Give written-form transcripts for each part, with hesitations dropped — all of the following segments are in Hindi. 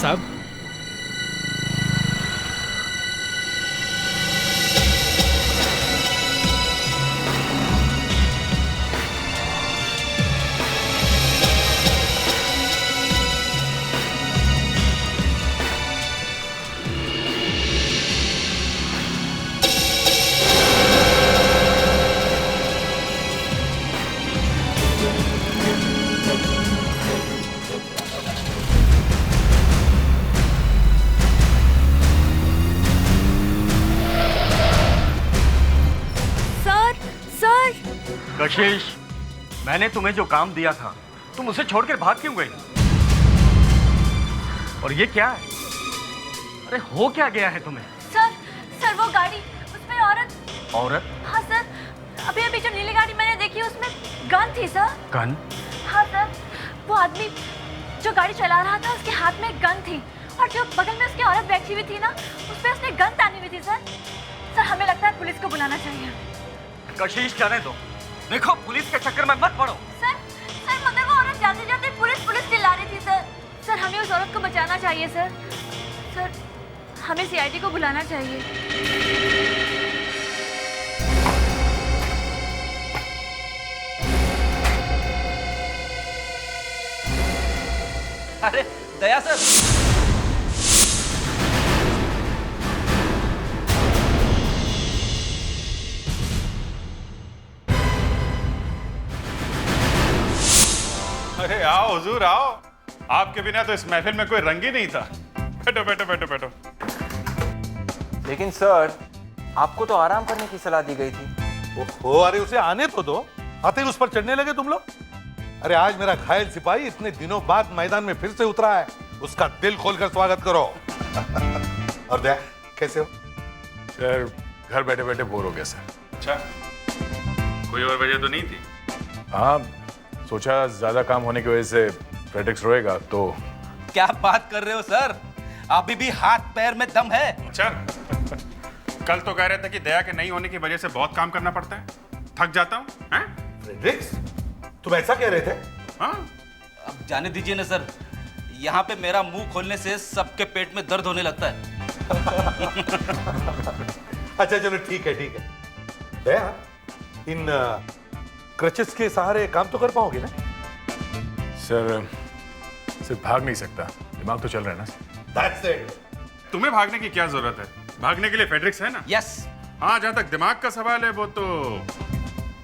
साहब। कशिश, मैंने तुम्हें जो काम दिया था तुम उसे छोड़कर भाग क्यों गई? और ये क्या है? अरे हो क्या गया है तुम्हें? सर वो गाड़ी, उसमें औरत। औरत? हाँ सर, अभी अभी जो नीली गाड़ी मैंने देखी उसमें गन थी सर। गन? हाँ सर, वो आदमी जो गाड़ी चला रहा था उसके हाथ में गन थी और जो बगल में उसकी औरत बैठी हुई थी ना उस पे उसने गन तानी हुई थी सर हमें लगता है पुलिस को बुलाना चाहिए। कशिश जाने दो, देखो पुलिस के चक्कर में मत पड़ो। सर मगर वो औरत जाते जाते पुलिस चिल्ला रही थी सर हमें उस औरत को बचाना चाहिए सर हमें सीआईडी को बुलाना चाहिए। अरे दया सर, अरे आओ हुजूर आओ, आपके बिना तो इस महफिल में कोई रंग ही नहीं था। बैठो बैठो बैठो बैठो। लेकिन सर आपको तो आराम करने की सलाह दी गई थी। ओहो, अरे उसे आने तो दो, आते ही उस पर चढ़ने लगे तुम लोग। अरे आज मेरा घायल सिपाही इतने दिनों बाद मैदान में फिर से उतरा है, उसका दिल खोलकर स्वागत करो। और दया कैसे हो? सर घर बैठे बैठे बोर हो गया सर। अच्छा, कोई और वजह तो नहीं थी? हाँ, सोचा ज्यादा काम होने की वजह से फ्रेडरिक्स रोएगा तो। क्या बात कर रहे हो सर, अभी भी हाथ पैर में दम है। अच्छा, कल तो कह रहे थे कि दया के नहीं होने की वजह से बहुत काम करना पड़ता है, थक जाता हूँ। फ्रेडरिक्स, तुम ऐसा कह रहे थे? हाँ, अब जाने दीजिए ना सर, यहाँ पे मेरा मुंह खोलने से सबके पेट में दर्द होने लगता है। अच्छा चलो ठीक है दया, इन क्रचेस के सहारे काम तो कर पाओगे ना? सर सिर्फ भाग नहीं सकता, दिमाग तो चल रहा है ना। That's it. तुम्हें भागने की क्या जरूरत है, भागने के लिए फेड्रिक्स है ना। यस। हाँ, जहां तक दिमाग का सवाल है वो तो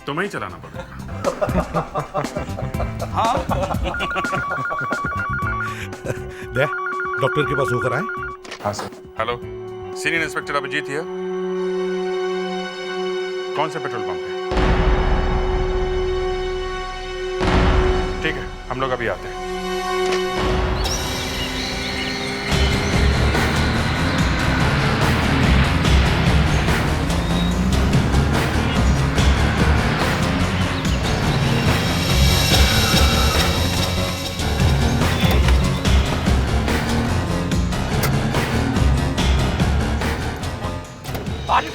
तुम्हें ही चलाना पड़ेगा। हाँ। दया, डॉक्टर के पास होकर आए। हाँ sir. Hello, senior inspector Abhijeet here. कौन से पेट्रोल पंप पे? ठीक है, हम लोग अभी आते हैं।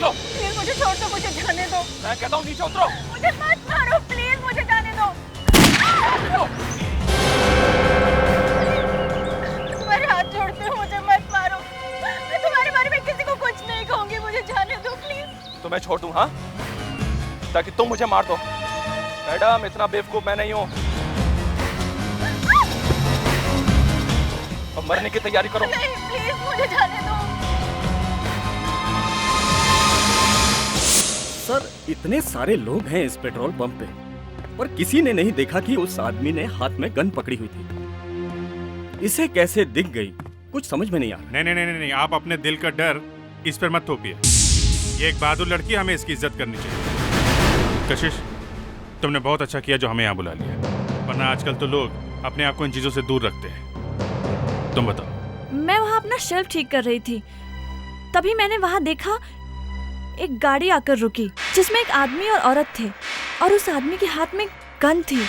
प्लीज मुझे छोड़ दो, मुझे जाने दो। मैं कहता हूँ नीचे उतरो। मुझे मत मारो प्लीज, मुझे जाने दो। तुम्हारे हाथ जोड़ते हो, मुझे मत मारो। मैं तुम्हारे बारे में किसी को कुछ नहीं कहूंगी, मुझे जाने दो प्लीज। तो मैं छोड़ दूं? हाँ, ताकि तुम मुझे मार दो। मैडम, इतना बेवकूफ मैं नहीं हूँ। अब मरने की तैयारी करो। नहीं प्लीज, मुझे जाने दो। सर इतने सारे लोग हैं इस पेट्रोल पंप पे और किसी ने नहीं देखा कि उस आदमी ने हाथ में गन पकड़ी हुई थी। इसे कैसे दिख गई कुछ समझ में नहीं आ रहा। नहीं, आप अपने दिल का डर इस पर मत थोपिए। ये एक बहादुर लड़की, हमें इसकी इज्जत करनी चाहिए। कशिश, तुमने बहुत अच्छा किया जो हमें यहाँ बुला लिया, वरना आजकल तो लोग अपने आप को इन चीजों से दूर रखते हैं। तुम बताओ। मैं वहाँ अपना शेल्फ ठीक कर रही थी, तभी मैंने वहाँ देखा एक गाड़ी आकर रुकी जिसमें एक आदमी और औरत थे और उस आदमी के हाथ में गन थी।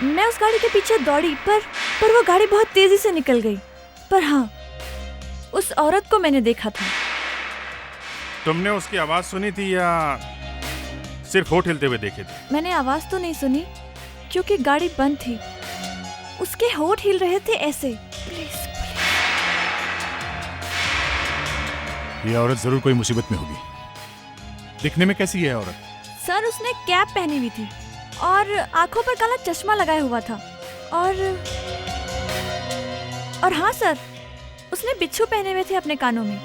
मैं उस गाड़ी के पीछे दौड़ी पर वो गाड़ी बहुत तेजी से निकल गई। पर हाँ, उस औरत को मैंने देखा था। तुमने उसकी आवाज सुनी थी या सिर्फ होठ हिलते हुए देखे थे? मैंने आवाज तो नहीं सुनी क्योंकि गाड़ी बंद थी। उसके होठ हिल रहे थे ऐसे। प्लीज ये औरत जरूर कोई मुसीबत में होगी। दिखने में कैसी है औरत? सर उसने कैप पहनी हुई थी और आंखों पर काला चश्मा लगाया हुआ था और हाँ सर, उसने बिच्छू पहने हुए थे अपने कानों में।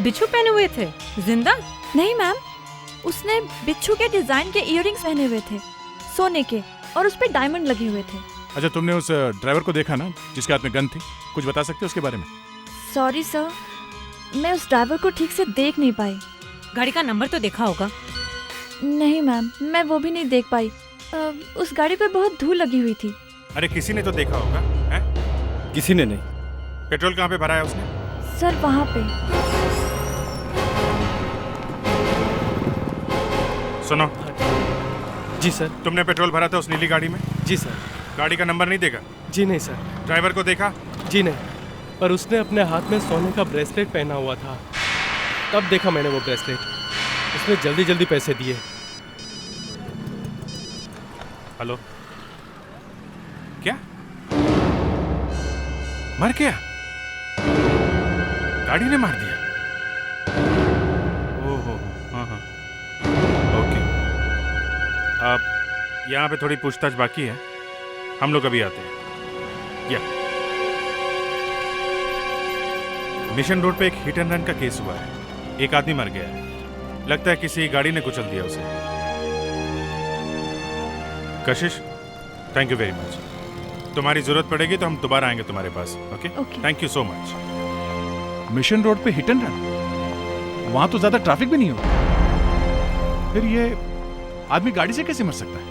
बिच्छू पहने हुए थे? जिंदा? नहीं मैम, उसने बिच्छू के डिजाइन के इयररिंग्स पहने हुए थे, सोने के, और उस पे डायमंड लगे हुए थे। अच्छा, तुमने उस ड्राइवर को देखा ना जिसके हाथ में गन थी? कुछ बता सकते हो उसके बारे में? सॉरी सर, मैं उस ड्राइवर को ठीक से देख नहीं पाई। गाड़ी का नंबर तो देखा होगा? नहीं मैम, मैं वो भी नहीं देख पाई। उस गाड़ी पर बहुत धूल लगी हुई थी। अरे किसी ने तो देखा होगा, हैं? किसी ने नहीं। पेट्रोल कहाँ पे भरा है उसने? सर वहाँ पे। सुनो, जी सर। तुमने पेट्रोल भरा था उस नीली गाड़ी में? जी सर। गाड़ी का नंबर नहीं देखा? जी नहीं सर। ड्राइवर को देखा? जी नहीं, पर उसने अपने हाथ में सोने का ब्रेसलेट पहना हुआ था, तब देखा मैंने वो ब्रेसलेट। उसने जल्दी जल्दी पैसे दिए। हेलो, क्या मर गया? गाड़ी ने मार दिया? ओहो, हाँ हाँ, ओके। अब यहाँ पे थोड़ी पूछताछ बाकी है, हम लोग अभी आते हैं। या मिशन रोड पे एक हिट एंड रन का केस हुआ है। एक आदमी मर गया है, लगता है किसी गाड़ी ने कुचल दिया उसे। कशिश, थैंक यू वेरी मच। तुम्हारी जरूरत पड़ेगी तो हम दोबारा आएंगे तुम्हारे पास। Okay, thank you so much. Mission road पे हिट एंड रन? वहां तो ज्यादा ट्रैफिक भी नहीं होता, फिर ये आदमी गाड़ी से कैसे मर सकता है?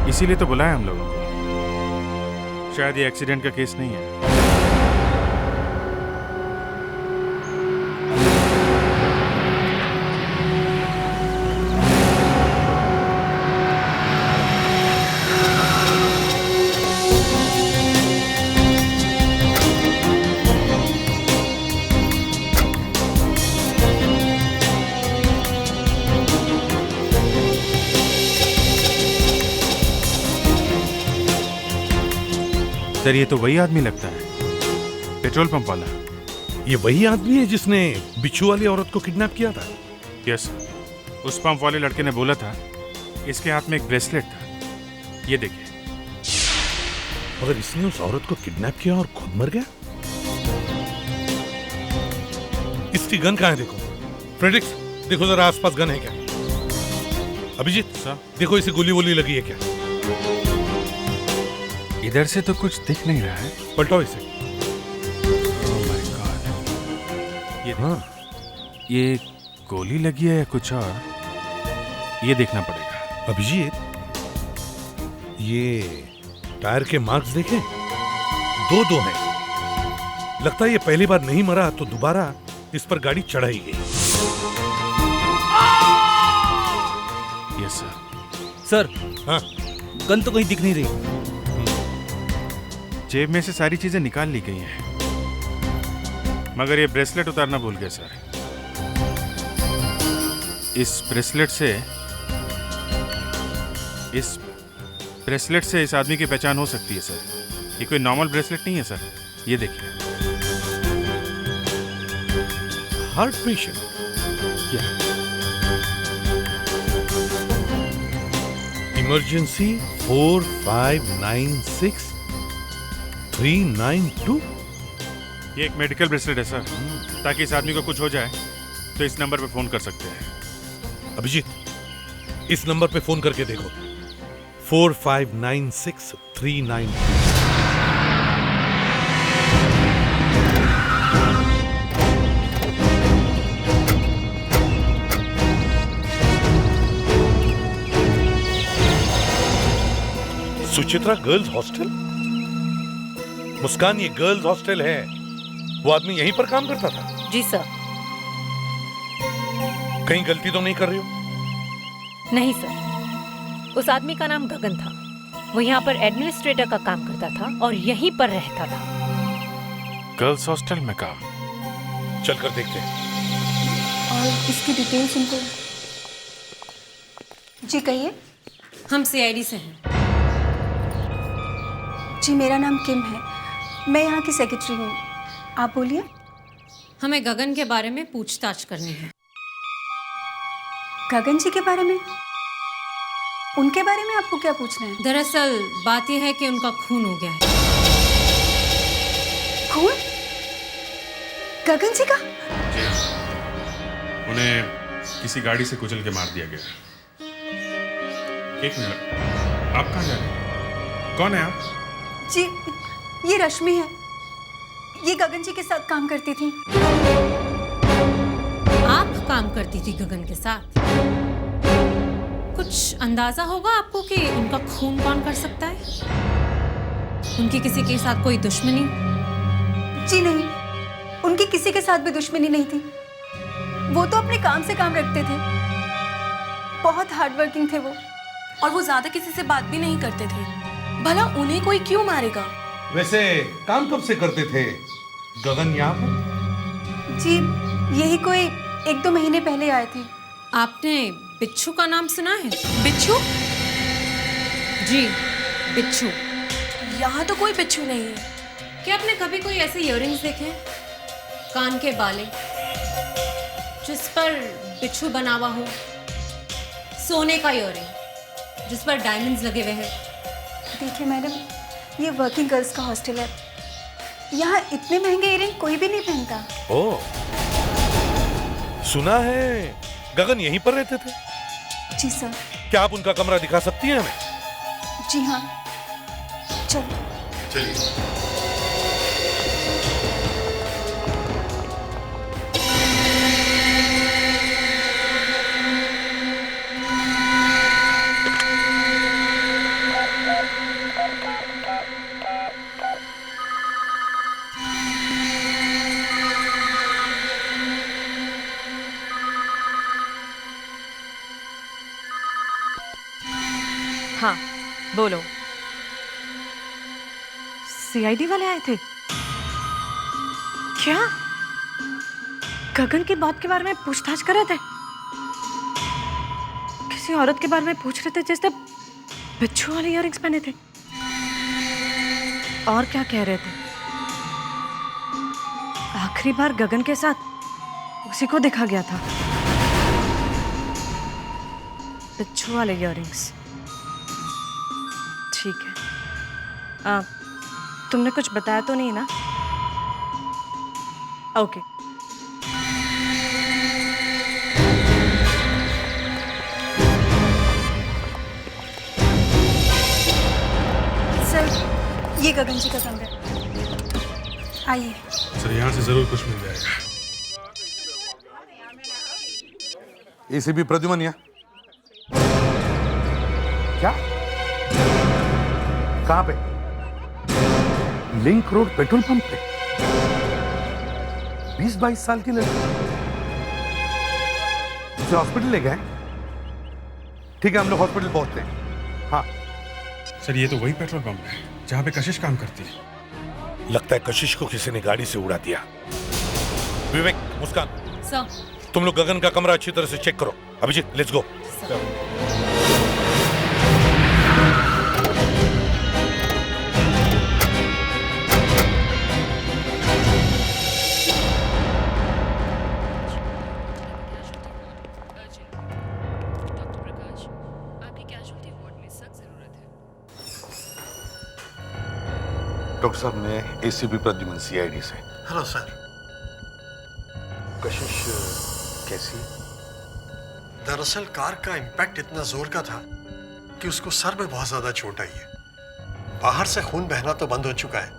इसीलिए तो बुलाया हम लोगों को। शायद ये एक्सीडेंट का केस नहीं है। सर, ये तो वही आदमी लगता है, पेट्रोल पंप वाला। ये वही आदमी है जिसने बिच्छू वाली औरत को किडनैप किया था? यस, उस पंप वाले लड़के ने बोला था इसके हाथ में एक ब्रेसलेट था। ये देखिए। मगर इसने उस औरत को किडनैप किया और खुद मर गया? इसकी गन कहाँ है? देखो फ्रेडिक्स, देखो जरा आसपास गन है क्या? अभिजीत सर, देखो इसे गोली वोली लगी है क्या? इधर से तो कुछ दिख नहीं रहा है। पलटाओ इसे। ओह माय गॉड, ये हाँ, ये गोली लगी है या कुछ और? ये देखना पड़ेगा। अभिजीत, ये टायर के मार्क्स देखे? दो हैं। लगता है ये पहली बार नहीं मरा तो दोबारा इस पर गाड़ी चढ़ाई गई। Yes sir. सर, हाँ, गन तो कहीं दिख नहीं रही। जेब में से सारी चीजें निकाल ली गई हैं, मगर ये ब्रेसलेट उतारना भूल गया सर। इस ब्रेसलेट से इस आदमी की पहचान हो सकती है सर। ये कोई नॉर्मल ब्रेसलेट नहीं है सर। ये देखिए। Heart patient? इमरजेंसी 4596-392। ये एक मेडिकल ब्रेसलेट है सर, ताकि इस आदमी को कुछ हो जाए तो इस नंबर पे फोन कर सकते हैं। अभिजीत, इस नंबर पे फोन करके देखो, 4596-392। Suchitra girls hostel? मुस्कान, ये गर्ल्स हॉस्टल है। वो आदमी यहीं पर काम करता था? जी सर। कहीं गलती तो नहीं कर रही हो? नहीं सर, उस आदमी का नाम गगन था। वो यहाँ पर एडमिनिस्ट्रेटर का काम करता था और यहीं पर रहता था। गर्ल्स हॉस्टल में काम? चलकर देखते हैं। और इसकी डिटेल्स उनको। जी कहिए। हम सीआईडी से हैं। जी मेरा नाम किम है। मैं यहाँ की सेक्रेटरी हूँ। आप बोलिए। हमें गगन के बारे में पूछताछ करनी है। गगन जी के बारे में? उनके बारे में आपको क्या पूछना है? दरअसल बात यह है कि उनका खून हो गया है। खून? गगन जी का? जी हाँ। उन्हें किसी गाड़ी से कुचल के मार दिया गया। एक मिनट, आप कहाँ जा रहे हैं? कौन है आप? जी, ये रश्मि है। ये गगन जी के साथ काम करती थी। आप काम करती थी गगन के साथ? कुछ अंदाजा होगा आपको कि उनका खून कौन कर सकता है? उनकी किसी के साथ कोई दुश्मनी? जी नहीं, उनकी किसी के साथ भी दुश्मनी नहीं थी। वो तो अपने काम से काम रखते थे। बहुत हार्ड वर्किंग थे वो। और वो ज्यादा किसी से बात भी नहीं करते थे। भला उन्हें कोई क्यों मारेगा? वैसे काम कब से करते थे गगन यहाँ पर? जी, यही कोई 1-2 महीने पहले आए थे। आपने बिच्छू का नाम सुना है? बिच्छू? जी, बिच्छू। यहाँ तो कोई बिच्छू नहीं है। क्या आपने कभी कोई ऐसे इयररिंग्स देखे? कान के बाले जिस पर बिच्छू बना हुआ हो, सोने का इयररिंग जिस पर डायमंड्स लगे हुए हैं। देखिए मैडम, ये वर्किंग गर्ल्स का हॉस्टल है। यहाँ इतने महंगे इयररिंग कोई भी नहीं पहनता। ओह, सुना है गगन यहीं पर रहते थे? जी सर। क्या आप उनका कमरा दिखा सकती हैं हमें? जी हाँ, चलो। चलिए। हाँ, बोलो। सीआईडी वाले आए थे क्या? गगन की बात के बारे में पूछताछ कर रहे थे? किसी औरत के बारे में पूछ रहे थे जिसने बिच्छू वाले इयररिंग्स पहने थे? और क्या कह रहे थे? आखिरी बार गगन के साथ उसी को देखा गया था, बिच्छू वाले इयररिंग्स। ठीक है, तुमने कुछ बताया तो नहीं ना? ओके। सर, ये गगन जी का कमरा है। आइए। सर, यहाँ से जरूर कुछ मिल जाएगा। एसीपी प्रद्युमन यहाँ? क्या? कहाँ पे? लिंक रोड पेट्रोल पंप पे 20-22 साल की लड़की उसे हॉस्पिटल ले गए? ठीक है, हम लोग हॉस्पिटल पहुंचते हैं। हाँ सर, ये तो वही पेट्रोल पंप है जहाँ पे कशिश काम करती है। लगता है कशिश को किसी ने गाड़ी से उड़ा दिया। विवेक, मुस्कान, सर, तुम लोग गगन का कमरा अच्छी तरह से चेक करो। Abhijit, let's go. डॉक्टर साहब, मैं एसीपी प्रद्युमन, सीआईडी से। Hello sir. कशिश कैसी? दरअसल कार का इम्पैक्ट इतना जोर का था कि उसको सर में बहुत ज्यादा चोट आई है। बाहर से खून बहना तो बंद हो चुका है,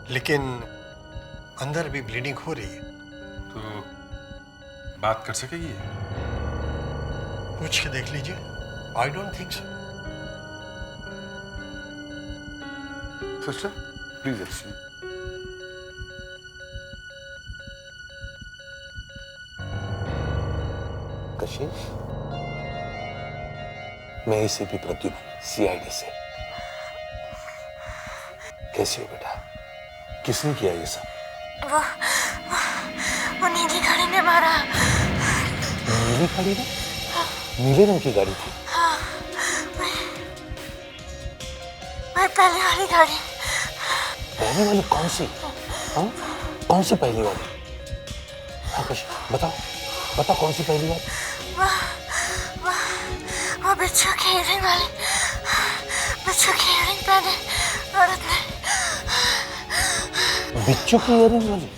लेकिन अंदर भी ब्लीडिंग हो रही है। तो बात कर सकेगी? पूछ के देख लीजिए। I don't think so. Sister, please excuse. कशिश, मैं एसीपी प्रद्युमन, सीआईडी से। कैसी हो बेटा? किसने किया ये सब? वो नीली गाड़ी ने मारा। नीली गाड़ी ने? नीले रंग की गाड़ी थी? हाँ, मैं पहले वाली गाड़ी। पहली वाली कौन सी? हाँ? कौन सी पहली वाली? हाँ कशिश बताओ, बताओ कौन सी पहली वाली? वो बिच्छू की इयरिंग वाली, बिच्छू की इयरिंग पहने औरत ने। बिच्छू की इयरिंग वाली?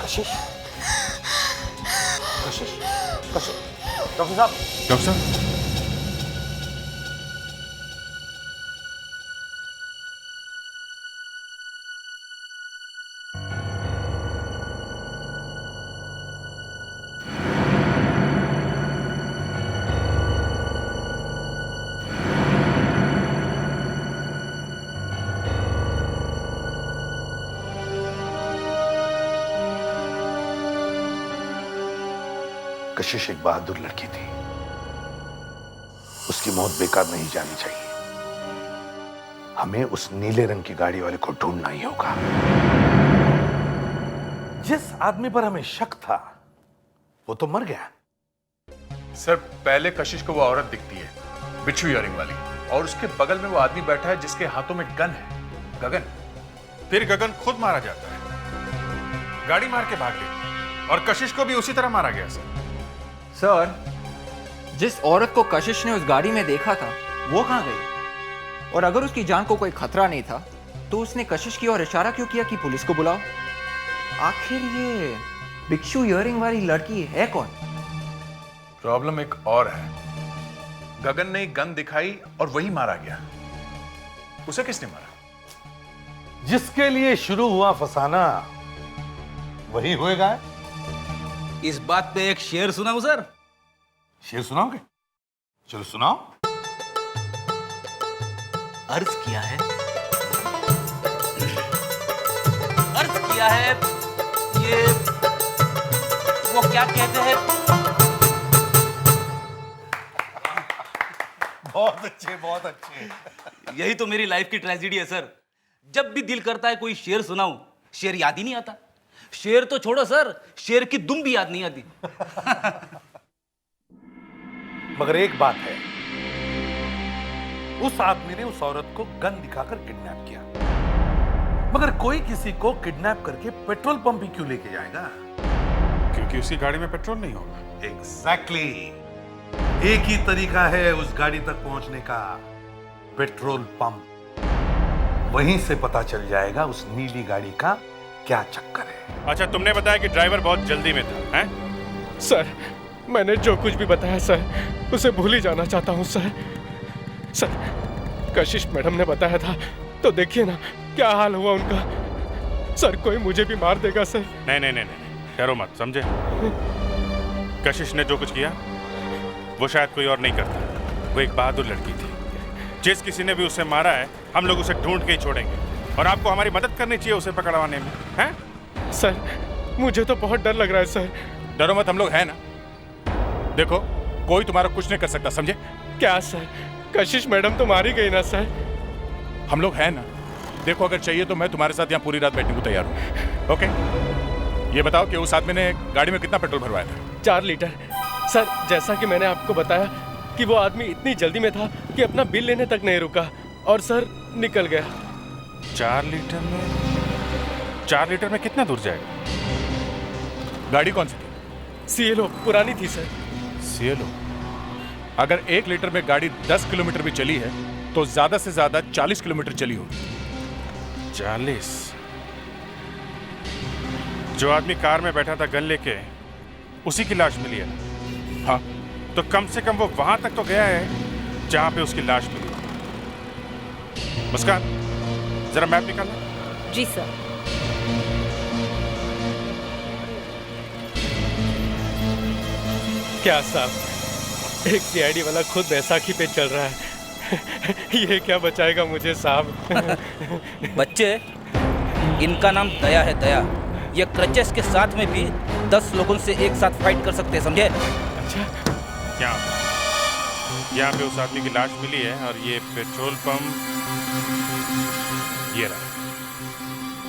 कशिश, कशिश, कशिश, डॉक्टर साहब, डॉक्टर साहब, कशिश एक बहादुर लड़की थी, उसकी मौत बेकार नहीं जानी चाहिए। हमें उस नीले रंग की गाड़ी वाले को ढूंढना ही होगा। जिस आदमी पर हमें शक था वो तो मर गया। सर पहले कशिश को वो औरत दिखती है, बिच्छू इयरिंग वाली, और उसके बगल में वो आदमी बैठा है जिसके हाथों में गन है, गगन। फिर गगन खुद मारा जाता है, गाड़ी मार के भाग गई, और कशिश को भी उसी तरह मारा गया सर। सर, जिस औरत को कशिश ने उस गाड़ी में देखा था वो कहाँ गई? और अगर उसकी जान को कोई खतरा नहीं था तो उसने कशिश की ओर इशारा क्यों किया कि पुलिस को बुलाओ? आखिर ये बिच्छू इयरिंग वाली लड़की है कौन? प्रॉब्लम एक और है, गगन ने गन दिखाई और वही मारा गया। उसे किसने मारा? जिसके लिए शुरू हुआ फसाना वही होएगा। इस बात पे एक शेर सुनाऊं सर? शेर सुनाओगे? चलो सुनाओ। अर्ज किया है, अर्ज किया है, ये वो क्या कहते हैं? बहुत अच्छे, बहुत अच्छे। यही तो मेरी लाइफ की ट्रेजेडी है सर। जब भी दिल करता है कोई शेर सुनाऊं, शेर याद ही नहीं आता। शेर तो छोड़ो सर, शेर की दुम भी याद नहीं आती। मगर एक बात है, उस आदमी ने उस औरत को गन दिखाकर किडनैप किया, मगर कोई किसी को किडनैप करके पेट्रोल पंप ही क्यों लेके जाएगा? क्योंकि उसकी गाड़ी में पेट्रोल नहीं होगा। एग्जैक्टली। एक ही तरीका है उस गाड़ी तक पहुंचने का, पेट्रोल पंप। वहीं से पता चल जाएगा उस नीली गाड़ी का क्या चक्कर है। अच्छा, तुमने बताया कि ड्राइवर बहुत जल्दी में था, हैं? सर, मैंने जो कुछ भी बताया सर, उसे भूल ही जाना चाहता हूँ सर। सर, कशिश मैडम ने बताया था, तो देखिए ना क्या हाल हुआ उनका। सर, कोई मुझे भी मार देगा सर। नहीं नहीं नहीं नहीं, डरो मत, समझे? कशिश ने जो कुछ किया वो शायद कोई और नहीं करता। वो एक बहादुर लड़की थी। जिस किसी ने भी उसे मारा है, हम लोग उसे ढूंढ के ही छोड़ेंगे, और आपको हमारी मदद करनी चाहिए उसे पकड़वाने में, हैं? सर, मुझे तो बहुत डर लग रहा है सर। डरो मत, हम लोग हैं ना। देखो, कोई तुम्हारा कुछ नहीं कर सकता, समझे? क्या सर? कशिश मैडम तो मारी गई ना सर? हम लोग हैं ना। देखो, अगर चाहिए तो मैं तुम्हारे साथ यहाँ पूरी रात बैठने को तैयार हूँ। ओके? ये बताओ कि उस आदमी ने गाड़ी में कितना पेट्रोल भरवाया था? 4 लीटर। सर, जैसा कि मैंने आपको बताया कि वो आदमी इतनी जल्दी में था कि अपना बिल लेने तक नहीं रुका, और सर निकल गया। 4 लीटर में? 4 लीटर में कितना दूर जाएगा? गाड़ी कौन सी थी? CLO पुरानी थी सर। CLO? अगर 1 लीटर में गाड़ी 10 किलोमीटर भी चली है तो ज्यादा से ज्यादा 40 किलोमीटर चली होगी। 40? जो आदमी कार में बैठा था गन लेके, उसी की लाश मिली है। हाँ, तो कम से कम वो वहां तक तो गया है जहां पे उसकी लाश मिली। मुस्कान, जरा मैप निकालना। जी सर। क्या साहब, एक CID वाला खुद बैसाखी पे चल रहा है। ये क्या बचाएगा मुझे साहब? बच्चे, इनका नाम दया है, दया। ये क्रचेस के साथ में भी 10 लोगों से एक साथ फाइट कर सकते हैं, समझे? अच्छा, यहाँ पे उस आदमी की लाश मिली है, और ये पेट्रोल पंप ये रहा।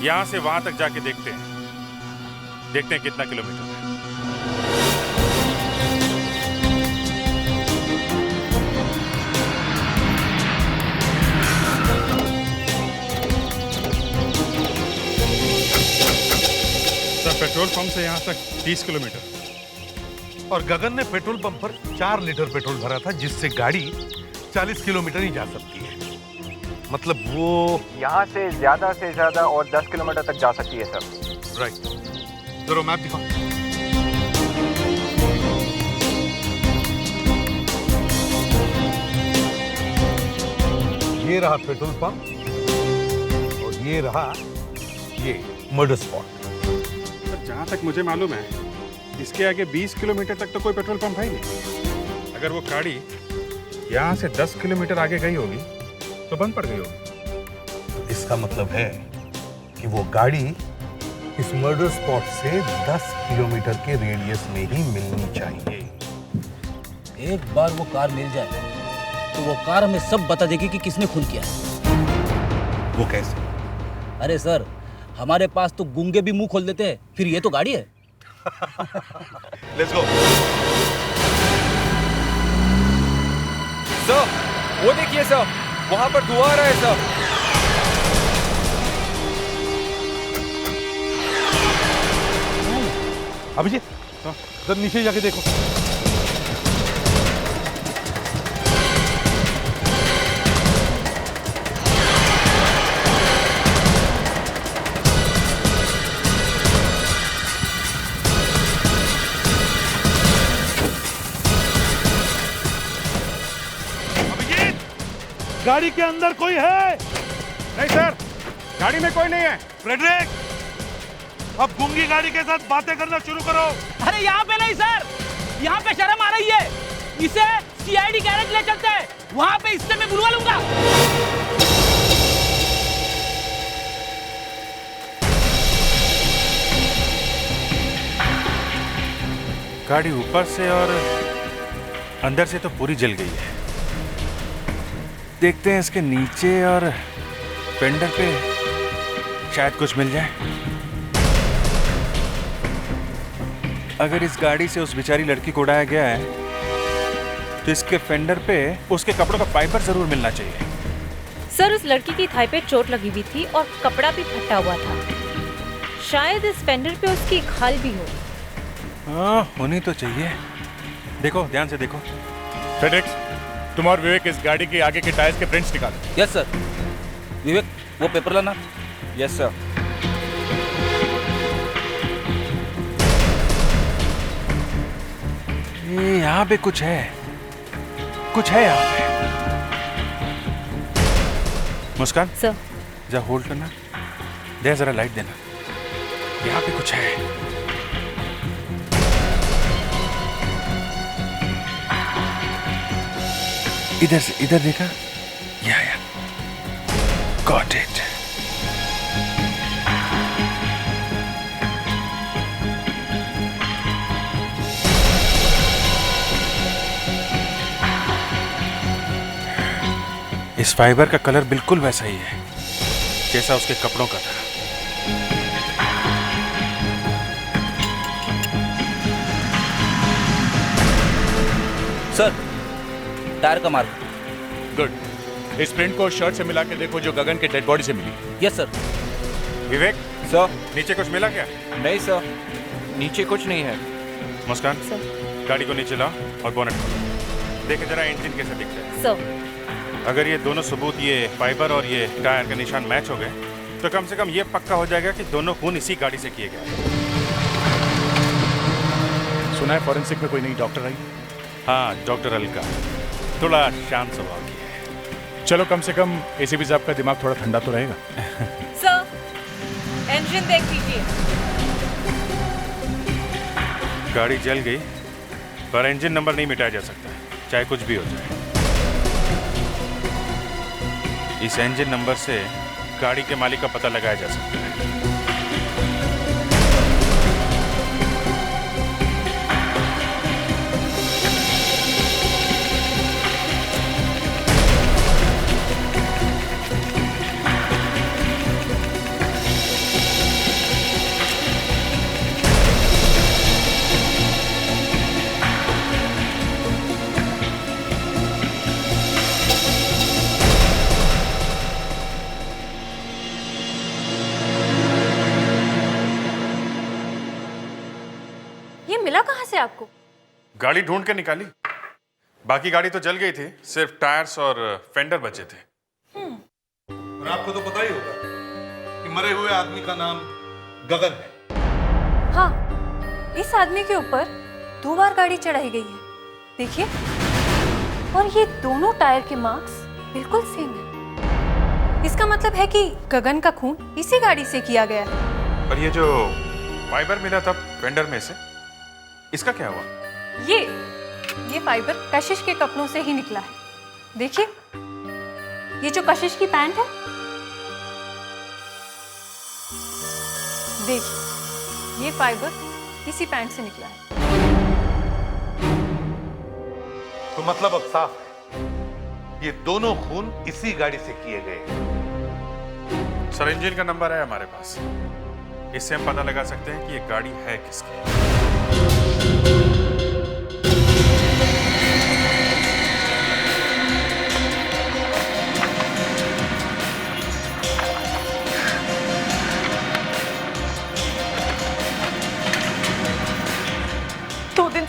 यहाँ से वहां तक जाके देखते हैं कितना किलोमीटर है। पेट्रोल पंप से यहाँ तक 30 किलोमीटर। और गगन ने पेट्रोल पंप पर 4 लीटर पेट्रोल भरा था, जिससे गाड़ी 40 किलोमीटर ही जा सकती है। मतलब वो यहाँ से ज्यादा और 10 किलोमीटर तक जा सकती है सर। राइट, जरा मैप दिखाओ। ये रहा पेट्रोल पंप और ये रहा ये मर्डर स्पॉट। जहाँ तक मुझे मालूम है इसके आगे 20 किलोमीटर तक तो कोई पेट्रोल पंप है ही नहीं। अगर वो गाड़ी यहाँ से 10 किलोमीटर आगे गई होगी तो बंद पड़ गई होगी। तो इसका मतलब है कि वो गाड़ी इस मर्डर स्पॉट से 10 किलोमीटर के रेडियस में ही मिलनी चाहिए। एक बार वो कार मिल जाए तो वो कार हमें सब बता देगी कि किसने खून किया है। वो कैसे? अरे सर, हमारे पास तो गूंगे भी मुंह खोल देते हैं, फिर ये तो गाड़ी है। Let's go. सर, वो देखिए सर, वहां पर धुआं आ रहा है सर। अभिजीत, जरा नीचे जाके देखो। गाड़ी के अंदर कोई है? नहीं सर, गाड़ी में कोई नहीं है। फ्रेडरिक, अब गूंगी गाड़ी के साथ बातें करना शुरू करो। अरे यहाँ पे नहीं सर, यहाँ पे शर्म आ रही है। इसे सीआईडी गैरेज ले चलते हैं, वहाँ पे इससे मैं बुलवा लूंगा। गाड़ी ऊपर से और अंदर से तो पूरी जल गई है। देखते हैं इसके नीचे और फेंडर पे शायद कुछ मिल जाए। अगर इस गाड़ी से उस बेचारी लड़की को उड़ाया गया है तो इसके फेंडर पे उसके कपड़ों का फाइबर जरूर मिलना चाहिए। सर, उस लड़की की थाई पे चोट लगी हुई थी और कपड़ा भी फटा हुआ था। शायद इस फेंडर पे उसकी खाल भी हो। हाँ, होनी तो चाहिए। देखो, ध्यान से देखो। फेडेक्स, तुम और विवेक इस गाड़ी के आगे के टायर्स के प्रिंट्स निकालो। Yes sir. विवेक, वो पेपर लाना। Yes sir. ये यहाँ पे कुछ है यहाँ पे। मुस्कान सर, जा होल्ड करना, दे जरा लाइट देना। यहाँ पे कुछ है। इधर से, इधर देखा? या गॉट इट। इस फाइबर का कलर बिल्कुल वैसा ही है जैसा उसके कपड़ों का था। सर, टायर का मार्क। गुड। इस प्रिंट को शर्ट से मिला के देखो जो गगन के डेड बॉडी से मिली। Yes sir. विवेक सर, नीचे कुछ मिला क्या? नहीं सर, नीचे कुछ नहीं है। मुस्कान, गाड़ी को नीचे लाओ और बोनट खोलो। देखे जरा इंजन कैसे दिखता है। सर, अगर ये दोनों सबूत, ये फाइबर और ये टायर का निशान मैच हो गए तो कम से कम ये पक्का हो जाएगा कि दोनों खून इसी गाड़ी से किए गए। सुना है फॉरेंसिक में कोई नई डॉक्टर आई? हाँ, डॉक्टर अलका थोड़ा शांत स्वभाव की है। चलो, कम से कम एसीपी साहब का दिमाग थोड़ा ठंडा तो रहेगा। सर, इंजन देख लीजिए। गाड़ी जल गई पर इंजन नंबर नहीं मिटाया जा सकता, चाहे कुछ भी हो जाए। इस इंजन नंबर से गाड़ी के मालिक का पता लगाया जा सकता है। मिला कहाँ से आपको? गाड़ी ढूंढ के निकाली। बाकी गाड़ी तो जल गई थी, सिर्फ टायर्स और फेंडर बचे थे। और आपको तो पता ही होगा कि मरे हुए आदमी का नाम गगन है। हाँ, इस आदमी के ऊपर 2 बार गाड़ी चढ़ाई गई है, देखिए। और ये दोनों टायर के मार्क्स बिल्कुल सेम है। इसका मतलब है कि गगन का खून इसी गाड़ी से किया गया है। और ये जो फाइबर मिला था फेंडर में से, इसका क्या हुआ? ये फाइबर कशिश के कपड़ों से ही निकला है। देखिए, ये जो कशिश की पैंट है, देखिए ये फाइबर इसी पैंट से निकला है। तो मतलब अब साफ है, ये दोनों खून इसी गाड़ी से किए गए। सर, इंजन का नंबर है हमारे पास, इससे हम पता लगा सकते हैं कि ये गाड़ी है किसकी।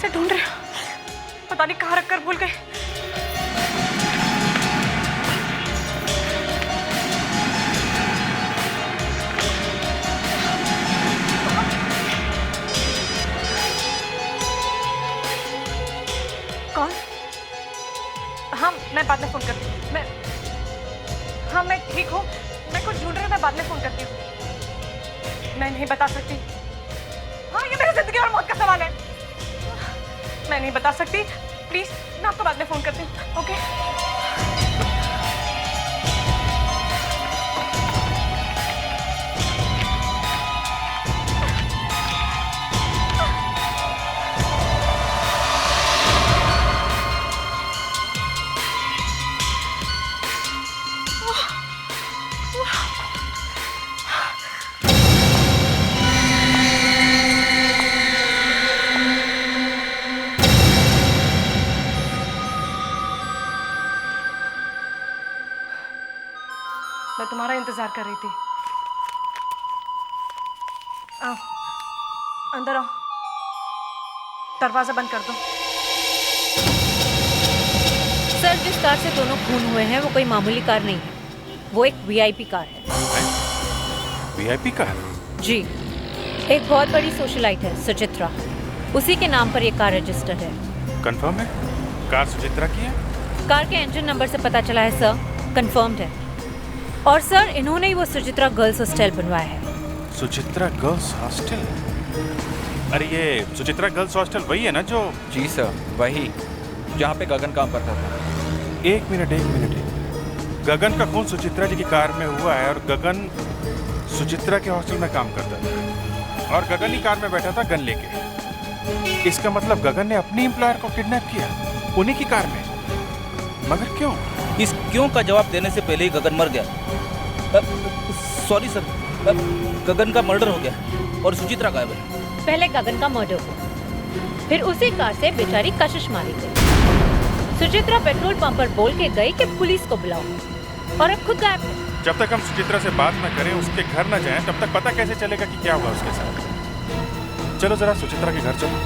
से ढूंढ रहे हो, पता नहीं कहाँ रखकर भूल गए। कौन? हाँ, मैं बाद में फोन करती हूँ। हाँ, मैं ठीक हूँ, मैं कुछ ढूंढ रही हूँ, मैं बाद में फोन करती हूँ। मैं नहीं बता सकती। हाँ, ये मेरी जिंदगी और मौत का सवाल है। मैं नहीं बता सकती, प्लीज। मैं आपको बाद में फोन करती हूँ, ओके? मैं तुम्हारा इंतजार कर रही थी। आओ, अंदर आओ। दरवाजा बंद कर दो। सर, जिस कार से दोनों खून हुए हैं वो कोई मामूली कार नहीं है, वो एक वीआईपी कार है। VIP car? जी, एक बहुत बड़ी सोशलाइट है, सुचित्रा। उसी के नाम पर ये कार रजिस्टर्ड है। कंफर्म है कार सुचित्रा की है? कार के इंजन नंबर से पता चला है सर, कंफर्म्ड है। और सर, इन्होंने ही वो सुचित्रा गर्ल्स हॉस्टल बनवाया है। Suchitra girls hostel? अरे ये सुचित्रा गर्ल्स हॉस्टल वही है ना जो? जी सर, वही जहाँ पे गगन काम करता था। एक मिनट। गगन का खून सुचित्रा जी की कार में हुआ है और गगन सुचित्रा के हॉस्टल में काम करता था और गगन ही कार में बैठा था गन लेके। इसका मतलब गगन ने अपनी एम्प्लॉयर को किडनैप किया उन्हीं की कार में। मगर क्यों? इस क्यों का जवाब देने से पहले ही गगन मर गया। सॉरी सर, गगन का मर्डर हो गया और सुचित्रा गायब है। पहले गगन का मर्डर हुआ, फिर उसी कार से बेचारी कशिश मारी गई। सुचित्रा पेट्रोल पंप पर बोल के गई कि पुलिस को बुलाओ और अब खुद गायब है। जब तक हम सुचित्रा से बात न करें, उसके घर न जाएं, तब तक पता कैसे चलेगा कि क्या हुआ उसके साथ। चलो जरा सुचित्रा के घर चलो।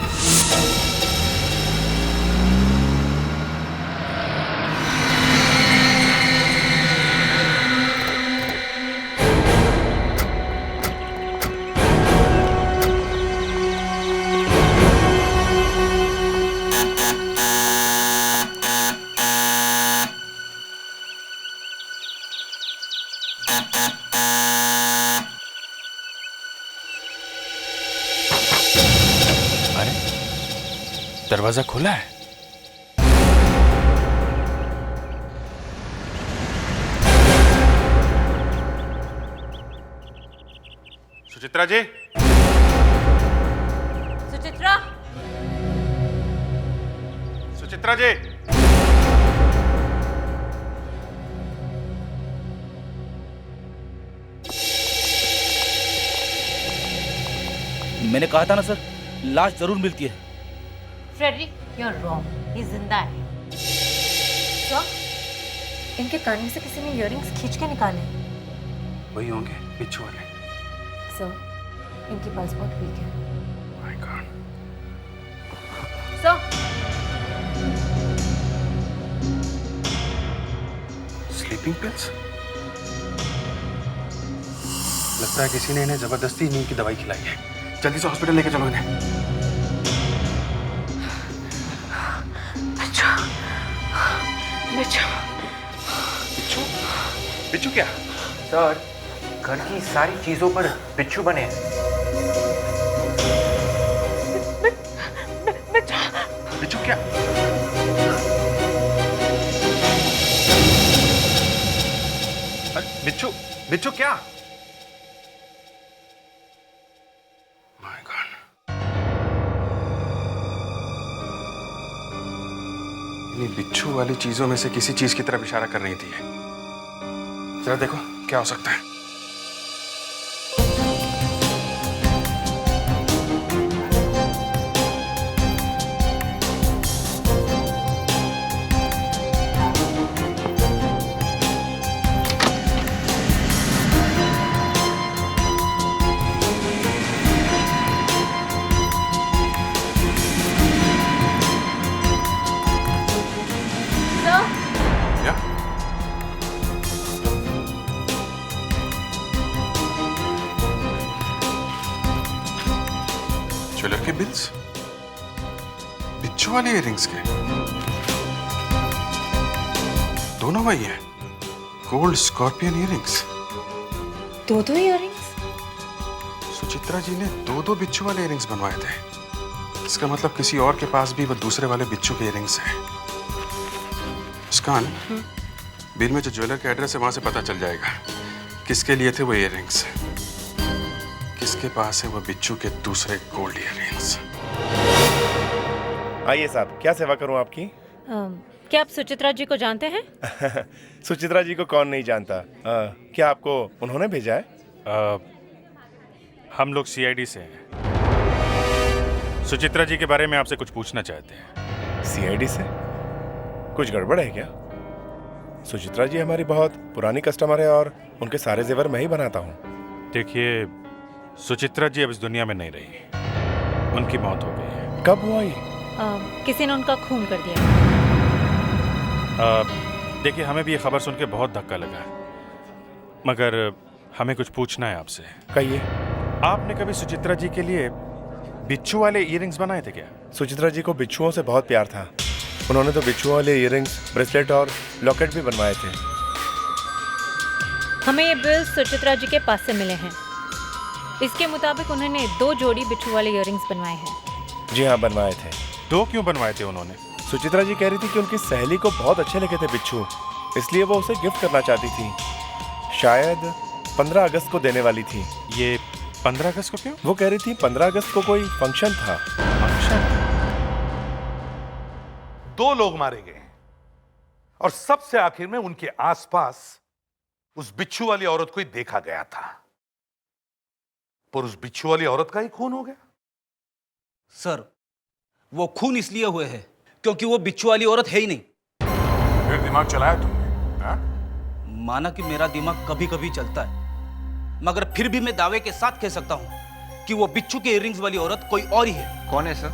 दरवाजा खुला है। सुचित्रा जी? सुचित्रा? सुचित्रा जी? मैंने कहा था ना सर, लाश जरूर मिलती है। फ्रेडरिक, यू आर रॉन्ग, ये जिंदा है। सर, इनके कान में से किसी ने इयररिंग्स खींच के निकाले। वही होंगे बिच्छू वाले। सर, इनकी पल्स बहुत वीक है। My God. Sleeping pills? लगता है किसी ने इन्हें जबरदस्ती नींद की दवाई खिलाई है। जल्दी से हॉस्पिटल लेके चलो इन्हें। बिच्छू, बिच्छू, बिच्छू? बिच्छू क्या? सर, घर की सारी चीजों पर बिच्छू बने हैं। बिच्छू क्या? बिच्छू, बिच्छू क्या? My God. इन्हीं बिच्छू वाली चीजों में से किसी चीज की तरफ इशारा कर रही थी ये। जरा देखो क्या हो सकता है। ज्वेलर के बिल्स, बिच्छू वाले इयररिंग्स के, दोनों वही है। Gold scorpion earrings. दो इयररिंग्स? सुचित्रा जी ने दो बिच्छू वाले इयररिंग्स बनवाए थे। इसका मतलब किसी और के पास भी वो दूसरे वाले बिच्छू के इयररिंग्स हैं। मुस्कान, बिल में जो ज्वेलर का एड्रेस है वहां से पता चल जाएगा किसके लिए थे वो इयररिंग्स, किसके पास है वो बिच्छू के दूसरे गोल्ड इयररिंग्स। आइए साहब, क्या सेवा करूं आपकी? क्या आप सुचित्रा जी को जानते हैं? सुचित्रा जी को कौन नहीं जानता। क्या आपको उन्होंने भेजा है? हम लोग सीआईडी से हैं। सुचित्रा जी के बारे में आपसे कुछ पूछना चाहते हैं। सीआईडी से? कुछ गड़बड़ है क्या? सुचित्रा जी हमारी बहुत पुरानी कस्टमर है और उनके सारे जेवर मैं ही बनाता हूँ। देखिए, सुचित्रा जी अब इस दुनिया में नहीं रही। उनकी मौत हो गई है। कब हुआ ये? किसी ने उनका खून कर दिया। देखिए, हमें भी ये खबर सुन के बहुत धक्का लगा, मगर हमें कुछ पूछना है आपसे। कहिए। आपने कभी सुचित्रा जी के लिए बिच्छू वाले इयररिंग्स बनाए थे क्या? सुचित्रा जी को बिच्छुओं से बहुत प्यार था। उन्होंने तो बिच्छुओं वाले इयररिंग्स, ब्रेसलेट और लॉकेट भी बनवाए थे। हमें ये बिल सुचित्रा जी के पास से मिले हैं। इसके मुताबिक उन्होंने 2 जोड़ी बिच्छू वाले इयररिंग्स बनवाए हैं। जी हाँ, बनवाए थे। 2 क्यों बनवाए थे उन्होंने? सुचित्रा जी कह रही थी कि उनकी सहेली को बहुत अच्छे लगे थे बिच्छू, इसलिए वो उसे गिफ्ट करना चाहती थी। शायद 15 अगस्त को देने वाली थी। ये 15 अगस्त को क्यों? वो कह रही थी 15 अगस्त को कोई फंक्शन था। फंक्शन? 2 लोग मारे गए और सबसे आखिर में उनके आसपास उस बिच्छू वाली औरत को ही देखा गया था, पर उस बिच्छू वाली औरत का ही खून हो गया। सर, वो खून इसलिए हुए हैं क्योंकि वो बिच्छू वाली औरत है ही नहीं। फिर दिमाग चलाया तुमने? माना कि मेरा दिमाग कभी कभी चलता है, मगर फिर भी मैं दावे के साथ कह सकता हूं कि वो बिच्छू के इयररिंग्स वाली औरत कोई और ही है। कौन है सर?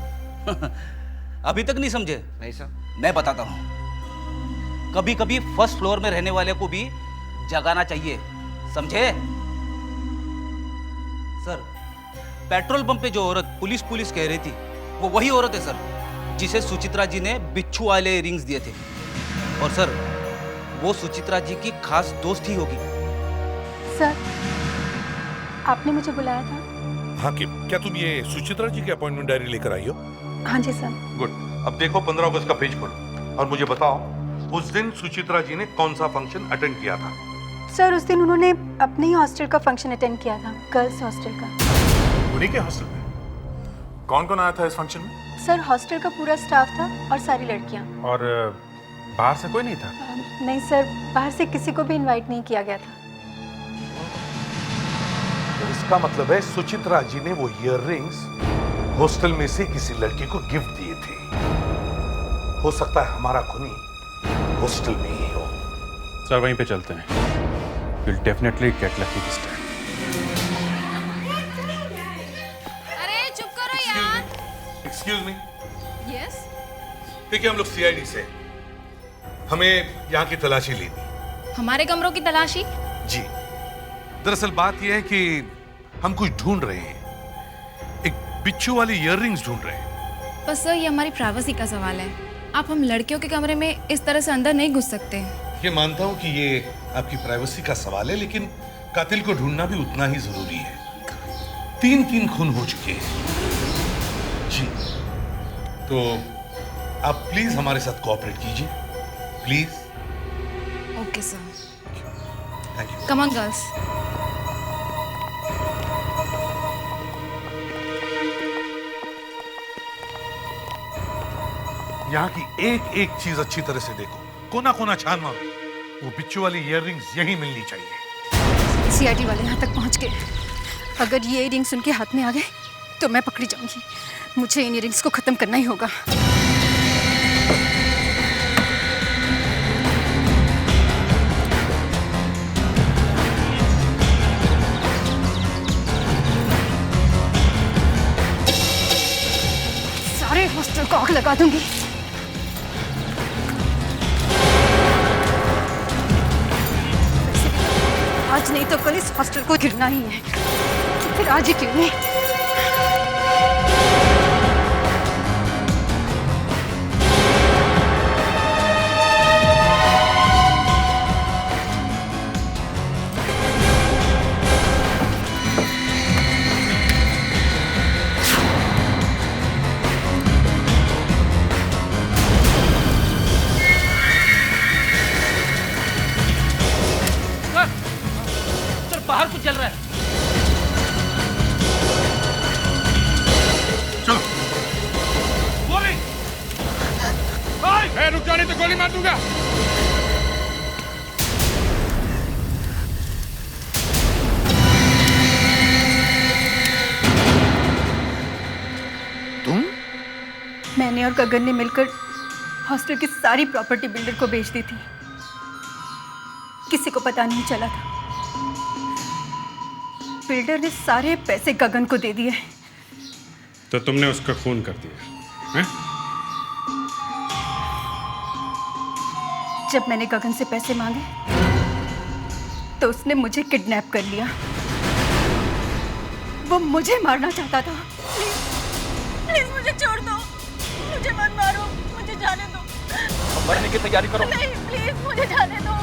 अभी तक नहीं समझे? नहीं सर। मैं बताता हूं। कभी कभी फर्स्ट फ्लोर में रहने वाले को भी जगाना चाहिए, समझे? सर, पेट्रोल पंप पे जो औरत पुलिस कह रही थी, वो वही औरत है सर, जिसे सुचित्रा जी ने बिच्छू वाले इयररिंग्स दिए थे। और सर, वो सुचित्रा जी की खास दोस्त ही होगी। सर, आपने मुझे बुलाया था? हाँ किम, क्या तुम ये सुचित्रा जी की अपॉइंटमेंट डायरी लेकर आई हो? हाँ जी सर। गुड। अब देखो 15 अगस्त का पेज खोलो और मुझे बताओ उस दिन सुचित्रा जी ने कौन सा फंक्शन अटेंड किया था? सर, उस दिन उन्होंने अपने ही हॉस्टल का फंक्शन अटेंड किया था, गर्ल्स हॉस्टल का। उन्हीं के हॉस्टल में? कौन कौन आया था इस फंक्शन में? सर, हॉस्टल का पूरा स्टाफ था और सारी लड़कियां। और बाहर से कोई नहीं था? नहीं सर, बाहर से किसी को भी इनवाइट नहीं किया गया था। तो इसका मतलब है सुचित्रा जी ने वो इयररिंग्स हॉस्टल में से किसी लड़की को गिफ्ट दिए थे। हो सकता है हमारा खूनी हॉस्टल में ही हो। सर, वहीं पे चलते हैं। We'll definitely get lucky this time. अरे चुप करो यार। Excuse me. यस। देखिए, हम लोग सीआईडी से, हमें यहाँ की तलाशी लेनी। हमारे कमरों की तलाशी? जी, दरअसल बात यह है कि हम कुछ ढूंढ रहे हैं, एक बिच्छू वाली इयररिंग्स ढूंढ रहे हैं। पर सर, ये हमारी प्राइवेसी का सवाल है। आप हम लड़कियों के कमरे में इस तरह से अंदर नहीं घुस सकते। ये मानता हूँ कि ये आपकी प्राइवेसी का सवाल है, लेकिन कातिल को ढूंढना भी उतना ही जरूरी है। 3 खून हो चुके हैं। जी, तो आप प्लीज हमारे साथ कोऑपरेट कीजिए, please. Okay sir. Thank you. Come on girls. यहाँ की एक एक चीज अच्छी तरह से देखो, कोना कोना छान मारो। वो बिच्छू वाली इयररिंग्स यहीं मिलनी चाहिए। सीआईडी वाले यहाँ तक पहुँच गए। अगर ये इयररिंग्स उनके हाथ में आ गए तो मैं पकड़ी जाऊंगी। मुझे इन इयररिंग्स को खत्म करना ही होगा। सारे हॉस्टल को आग लगा दूंगी। आज नहीं तो कल इस हॉस्टल को गिरना ही है, फिर आज ही क्यों नहीं। बाहर कुछ चल रहा है। चलो। गोली! मैं रुक जाने तो गोली मार दूंगा। तुम? मैंने और गगन ने मिलकर हॉस्टल की सारी प्रॉपर्टी बिल्डर को बेच दी थी। किसी को पता नहीं चला था। बिल्डर ने सारे पैसे गगन को दे दिए। तो तुमने उसका खून कर दिया हैं? जब मैंने गगन से पैसे मांगे तो उसने मुझे किडनैप कर लिया। वो मुझे मारना चाहता था। प्लीज मुझे छोड़ दो, मुझे मत मारो, मुझे जाने दो। अब मरने की तैयारी करो। नहीं, प्लीज मुझे जाने दो।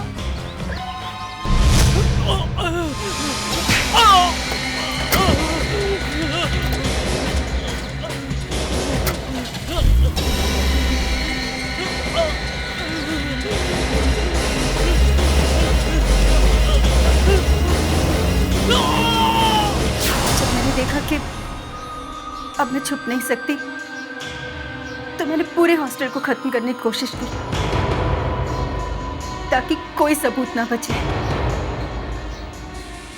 जब मैंने देखा कि अब मैं छुप नहीं सकती तो मैंने पूरे हॉस्टल को खत्म करने की कोशिश की ताकि कोई सबूत ना बचे।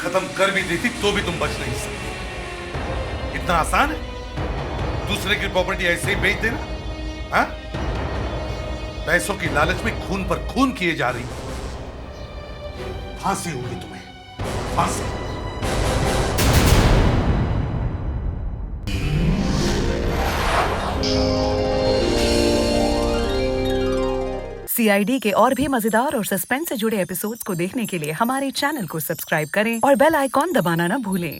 खत्म कर भी देती तो भी तुम बच नहीं सकते। इतना आसान है दूसरे की प्रॉपर्टी ऐसे ही बेच देना? हाँ? पैसों की लालच में खून पर खून किए जा रही। फांसी होगी तुम्हें, फांसी। सीआईडी के और भी मजेदार और सस्पेंस से जुड़े एपिसोड्स को देखने के लिए हमारे चैनल को सब्सक्राइब करें और बेल आइकॉन दबाना ना भूलें।